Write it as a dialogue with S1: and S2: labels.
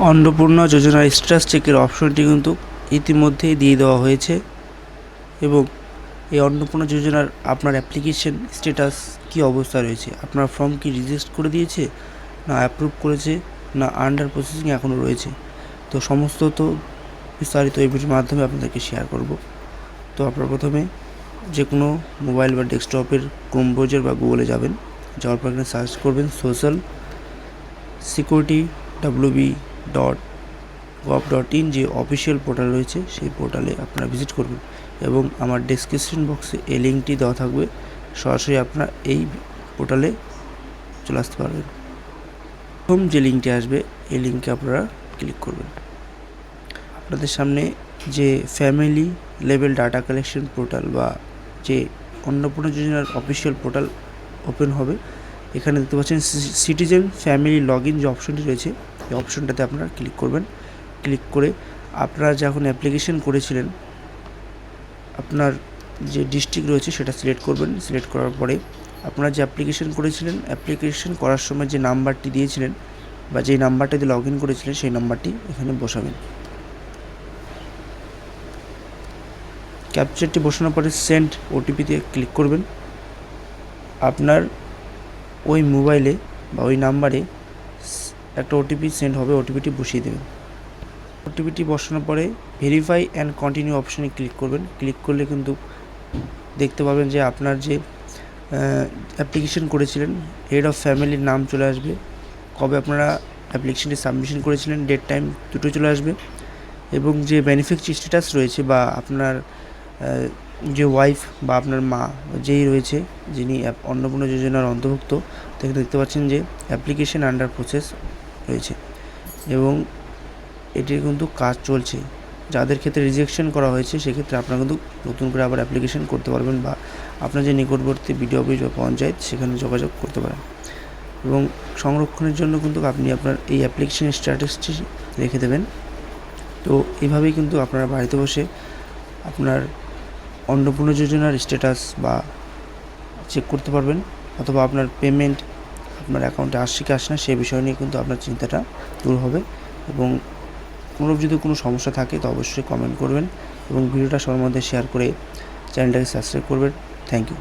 S1: অন্নপূর্ণা যোজনার স্ট্যাটাস চেকের অপশনটি কিন্তু ইতিমধ্যেই দিয়ে দেওয়া হয়েছে এবং এই অন্নপূর্ণা যোজনার আপনার অ্যাপ্লিকেশন স্ট্যাটাস কী অবস্থায় রয়েছে, আপনার ফর্ম কি রিজেক্ট করে দিয়েছে, না অ্যাপ্রুভ করেছে, না আন্ডার প্রসেসিং এখনও রয়েছে। তো সমস্ত তো বিস্তারিত এই ভিডিওর মাধ্যমে আপনাদেরকে শেয়ার করব। তো আপনারা প্রথমে যে কোনো মোবাইল বা ডেস্কটপের ক্রোম ব্রাউজার বা গুগলে যাবেন, যাওয়ার পর এখানে সার্চ করবেন সোশ্যাল সিকিউরিটি www.gov.in যে অফিসিয়াল পোর্টাল রয়েছে সেই পোর্টালে আপনারা ভিজিট করবেন এবং আমার ডেসক্রিপশন বক্সে এই লিঙ্কটি দেওয়া থাকবে, সরাসরি আপনারা এই পোর্টালে চলে আসতে পারবেন। প্রথম যে লিঙ্কটি আসবে এই লিঙ্কে আপনারা ক্লিক করবেন। আপনাদের সামনে যে family level data collection portal বা যে অন্নপূর্ণা যোজনার অফিসিয়াল পোর্টাল ওপেন হবে। এখানে দেখতে পাচ্ছেন সিটিজেন ফ্যামিলি লগ ইন যে অপশনটি রয়েছে এই অপশনটাতে আপনারা ক্লিক করবেন। ক্লিক করে আপনারা যখন অ্যাপ্লিকেশন করেছিলেন আপনার যে ডিস্ট্রিক্ট রয়েছে সেটা সিলেক্ট করবেন। সিলেক্ট করার পরে আপনারা যে অ্যাপ্লিকেশন করেছিলেন, অ্যাপ্লিকেশন করার সময় যে নাম্বারটি দিয়েছিলেন বা যেই নাম্বারটা দিয়ে লগ ইন করেছিলেন সেই নাম্বারটি এখানে বসাবেন। ক্যাপচারটি বসানোর পরে সেন্ড ওটিপিতে ক্লিক করবেন। আপনার ওই মোবাইলে বা ওই নাম্বারে একটা ওটিপি সেন্ড হবে, ওটিপিটি বসিয়ে দেবেন। ওটিপিটি বসানোর পরে ভেরিফাই অ্যান্ড কন্টিনিউ অপশানে ক্লিক করবেন। ক্লিক করলে কিন্তু দেখতে পাবেন যে আপনার যে অ্যাপ্লিকেশন করেছিলেন হেড অফ ফ্যামিলির নাম চলে আসবে, কবে আপনারা অ্যাপ্লিকেশনটি সাবমিশন করেছিলেন ডেট টাইম দুটো চলে আসবে এবং যে বেনিফিশিয়ারি স্ট্যাটাস রয়েছে বা আপনার যে ওয়াইফ বা আপনার মা যেই রয়েছে যিনি অন্নপূর্ণা যোজনার অন্তর্ভুক্ত তাকে দেখতে পাচ্ছেন যে অ্যাপ্লিকেশন আন্ডার প্রসেস রয়েছে এবং এটির কিন্তু কাজ চলছে। যাদের ক্ষেত্রে রিজেকশন করা হয়েছে সেক্ষেত্রে আপনারা কিন্তু নতুন করে আবার অ্যাপ্লিকেশন করতে পারবেন বা আপনার যে নিকটবর্তী বিডিও অফিস বা পঞ্চায়েত সেখানে যোগাযোগ করতে পারেন এবং সংরক্ষণের জন্য কিন্তু আপনি আপনার এই অ্যাপ্লিকেশন স্ট্যাটাসটি রেখে দেবেন। তো এইভাবেই কিন্তু আপনারা বাড়িতে বসে আপনার অন্নপূর্ণা যোজনার স্ট্যাটাস বা চেক করতে পারবেন অথবা আপনার পেমেন্ট আপনার অ্যাকাউন্টে আসছে কি আসে না সেই বিষয় নিয়ে কিন্তু আপনার চিন্তাটা দূর হবে এবং যদি কোনো সমস্যা থাকে তো অবশ্যই কমেন্ট করবেন এবং ভিডিওটা সবার মধ্যে শেয়ার করে চ্যানেলটাকে সাবস্ক্রাইব করবেন। Thank you.